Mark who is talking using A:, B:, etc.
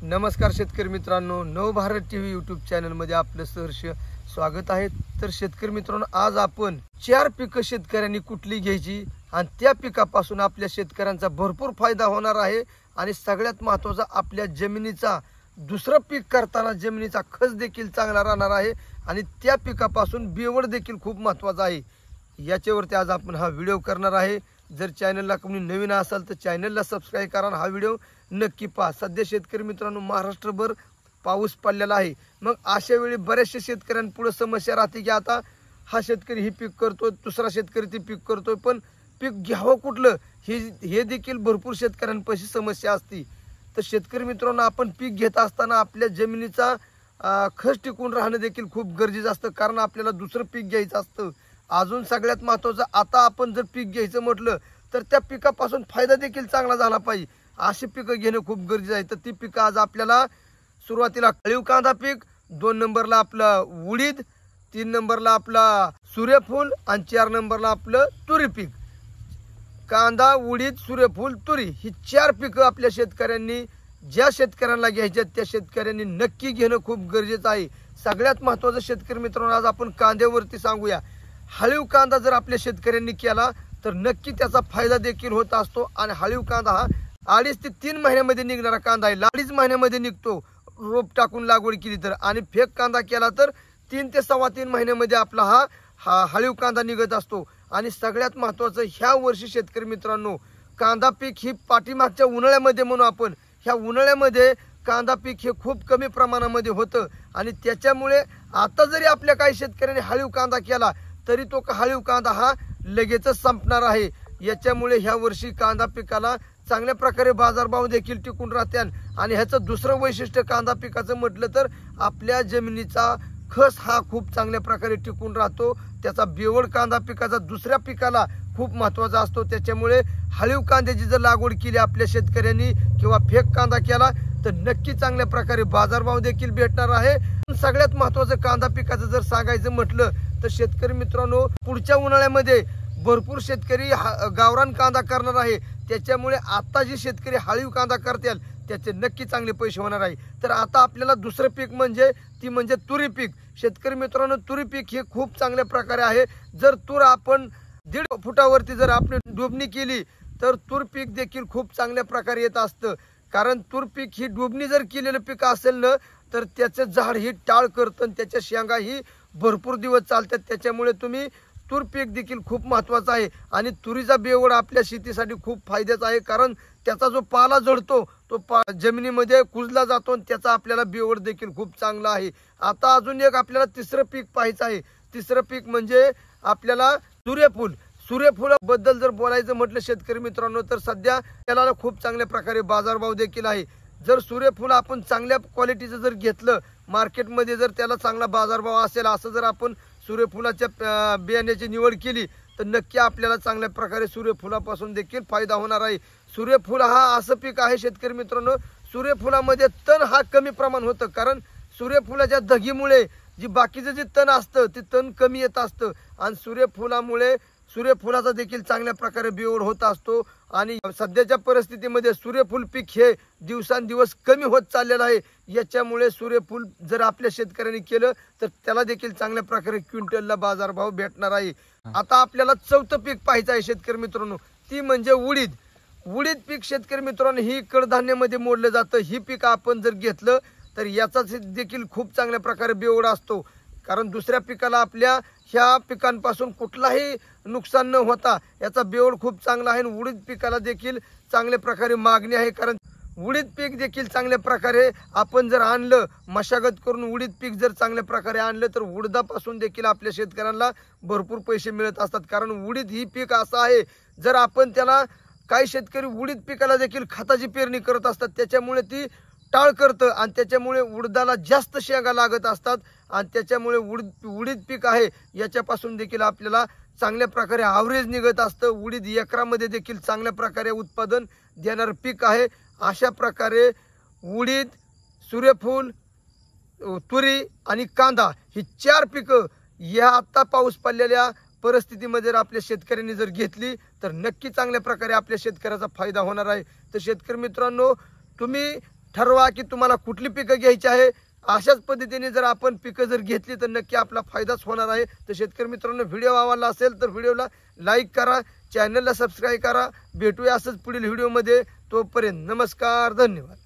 A: नमस्कार शेतकरी मित्रांनो, नवभारत टीव्ही यूट्यूब चॅनल मध्ये आपलं सहर्ष स्वागत आहे। तर शेतकरी मित्रांनो, आज आपण 4 पिकं शेतकऱ्यांनी कुठली घ्यायची आणि त्या पिकापासून आपल्या शेतकऱ्यांचा भरपूर फायदा होणार आहे। आणि सगळ्यात महत्त्वाचा, आपल्या जमिनीचा दुसरं पीक करताना जमिनीचा खच देखील चांगला राहणार आहे आणि त्या पिकापासून बेवड देखील खूप महत्त्वाचा आहे। याच्यावरती आज आपण हा व्हिडिओ करणार आहे। जर चॅनलला कोणी नवीन असाल तर चॅनलला सबस्क्राइब करा, हा व्हिडिओ नक्की पहा। सध्या शेतकरी मित्रांनो, महाराष्ट्रभर पाऊस पडलेला आहे। मग अशा वेळी बऱ्याचशा शेतकऱ्यांपुढे समस्या राहते की आता हा शेतकरी ही पीक करतोय, दुसरा शेतकरी ते पीक करतोय, पण पीक घ्यावं कुठलं हे देखील भरपूर शेतकऱ्यांपाशी समस्या असते। तर शेतकरी मित्रांनो, आपण पीक घेत असताना आपल्या जमिनीचा खच टिकून राहणं देखील खूप गरजेचं असतं, कारण आपल्याला दुसरं पीक घ्यायचं असतं। अजून सगळ्यात महत्त्वाचं, आता आपण जर पीक घ्यायचं म्हटलं तर त्या पिकापासून फायदा देखील चांगला झाला पाहिजे। अशी पिकं घेणं खूप गरजेचं आहे। तर ती पिकं आज आपल्याला सुरुवातीला खळीव कांदा पीक, 2 नंबरला आपलं उडीद, 3 नंबरला आपला सूर्यफूल आणि 4 नंबरला आपलं तुरी पीक। कांदा, उडीद, सूर्यफूल, तुरी ही 4 पिकं आपल्या शेतकऱ्यांनी, ज्या शेतकऱ्यांना घ्यायच्या त्या शेतकऱ्यांनी नक्की घेणं खूप गरजेचं आहे। सगळ्यात महत्त्वाचं शेतकरी मित्रांनो, आज आपण कांद्यावरती सांगूया। हळीव कांदा जर आपल्या शेतकऱ्यांनी केला तर नक्की त्याचा फायदा देखील होत असतो। आणि हळीव कांदा हा 2.5 ते 3 महिन्यामध्ये निघणारा कांदा आहे। 2.5 महिन्यामध्ये निघतो रोप टाकून लागवड केली तर, आणि फेक कांदा केला तर 3 ते 3.25 महिन्यामध्ये आपला हा हळीव कांदा निघत असतो। आणि सगळ्यात महत्त्वाचं, ह्या वर्षी शेतकरी मित्रांनो, कांदा पीक ही पाठीमागच्या उन्हाळ्यामध्ये म्हणून आपण, ह्या उन्हाळ्यामध्ये कांदा पीक हे खूप कमी प्रमाणामध्ये होतं आणि त्याच्यामुळे आता जरी आपल्या काही शेतकऱ्यांनी हळीव कांदा केला तरी तो हळीव कांदा हा लगेचच संपणार आहे। याच्यामुळे ह्या वर्षी कांदा पिकाला चांगल्या प्रकारे बाजारभाव देखील टिकून राहतील। आणि ह्याचं दुसरं वैशिष्ट्य कांदा पिकाचं म्हटलं तर, आपल्या जमिनीचा खस हा खूप चांगल्या प्रकारे टिकून राहतो। त्याचा बेवड कांदा पिकाचा दुसऱ्या पिकाला खूप महत्त्वाचा असतो। त्याच्यामुळे हळीव कांद्याची जर लागवड केली आपल्या शेतकऱ्यांनी किंवा फेक कांदा केला तर नक्की चांगल्या प्रकारे बाजारभाव देखील भेटणार आहे। सगळ्यात महत्त्वाचं, कांदा पिकाचं जर सांगायचं म्हटलं तर शेतकरी मित्रांनो, पुढच्या उन्हाळ्यामध्ये भरपूर शेतकरी गावरान कांदा करणार आहे। त्याच्यामुळे आता जे शेतकरी हळीव कांदा करतील त्याचे नक्की चांगले पैसे होणार आहे। तर आता आपल्याला दुसरं पीक म्हणजे तुरी पीक। शेतकरी मित्रांनो, तुरी पीक हे खूप चांगल्या प्रकारे आहे। जर तूर आपण 1.5 फुटावरती जर आपण डोबणी केली तर तूर पीक देखील खूप चांगल्या प्रकारे येत असतं। कारण तूर पीक ही डोबणी जर केलेलं पीक असेल ना तर त्याचं झाड ही टाळ करतं आणि त्याच्या शेंगा ही भरपूर दिवस चालतात। त्याच्यामुळे तुम्ही तूर पीक देखील खूप महत्त्वाचं आहे। आणि तुरीचा बेवड आपल्या शेतीसाठी खूप फायद्याचा आहे, कारण त्याचा जो पाला जळतो तो जमिनीमध्ये कुजला जातो आणि त्याचा आपल्याला बेवड देखील खूप चांगला आहे। आता अजून एक आपल्याला तिसरं पीक पाहायचं आहे। तिसरं पीक म्हणजे आपल्याला सूर्यफूल। सूर्यफुलाबद्दल जर बोलायचं म्हटलं शेतकरी मित्रांनो, तर सध्या त्याला खूप चांगल्या प्रकारे बाजारभाव देखील आहे। जर सूर्यफूल आपण चांगल्या क्वालिटीचं जर घेतलं मार्केटमध्ये, जर त्याला चांगला बाजारभाव असेल, असं जर आपण सूर्यफुलाच्या बियाण्याची निवड केली तर नक्की आपल्याला चांगल्या प्रकारे सूर्यफुलापासून देखील फायदा होणार आहे। सूर्यफूल हा असं पीक आहे शेतकरी मित्रांनो, सूर्यफुलामध्ये तण हा कमी प्रमाण होतं, कारण सूर्यफुलाच्या दगीमुळे जी बाकीचं जे तण असतं ते तण कमी येत असतं आणि सूर्यफुलामुळे सूर्यफुलाचा देखील चांगल्या प्रकारे बेवड होत असतो। आणि सध्याच्या परिस्थितीमध्ये सूर्यफूल पीक हे दिवसांदिवस कमी होत चाललेलं आहे। याच्यामुळे सूर्यफूल जर आपल्या शेतकऱ्यांनी केलं तर त्याला देखील चांगल्या प्रकारे क्विंटलला बाजारभाव भेटणार आहे। आता आपल्याला चौथं पीक पाहायचं आहे शेतकरी मित्रांनो, ती म्हणजे उडीद। उडीद पीक शेतकरी मित्रांनो ही कडधान्यामध्ये मोडलं जातं। ही पीक आपण जर घेतलं तर याचा देखील खूप चांगल्या प्रकारे बेवड असतो, कारण दुसऱ्या पिकाला आपल्या ह्या पिकांपासून कुठलाही नुकसान न होता याचा बेवड खूप चांगला आहे। उडीद पिकाला देखील चांगल्या प्रकारे मागणी आहे, कारण उडीद पीक देखील चांगल्या प्रकारे आपण जर आणलं, मशागत करून उडीद पीक जर चांगल्या प्रकारे आणलं तर उडदापासून देखील आपल्या शेतकऱ्यांना भरपूर पैसे मिळत असतात। कारण उडीद ही पीक असं आहे, जर आपण त्याला, काही शेतकरी उडीद पिकाला देखील खताची पेरणी करत असतात, त्याच्यामुळे ती टाळ करतं आणि त्याच्यामुळे उडदाला जास्त शेंगा लागत असतात आणि त्याच्यामुळे उडीद पीक आहे याच्यापासून देखील आपल्याला चांगल्या प्रकारे ॲव्हरेज निघत असतं। उडीद एकरामध्ये देखील चांगल्या प्रकारे उत्पादन देणारं पीक आहे। अशा प्रकारे उडीद, सूर्यफूल, तुरी आणि कांदा ही 4 पिकं या आता पाऊस पडलेल्या परिस्थितीमध्ये जर आपल्या शेतकऱ्यांनी जर घेतली तर नक्की चांगल्या प्रकारे आपल्या शेतकऱ्याचा फायदा होणार आहे। तर शेतकरी मित्रांनो, तुम्ही ठरवा की तुम्हाला कुठली पिकं घ्यायची आहे. अशाच पद्धतीने जर आपण पिकं जर घेतली तर नक्की आपला फायदाच होणार आहे. तर शेतकरी मित्रांनो, व्हिडिओ आवडला असेल तर व्हिडिओला लाईक करा, चॅनलला सबस्क्राईब करा. भेटूया असंच पुढील व्हिडिओमध्ये. तोपर्यंत नमस्कार, धन्यवाद.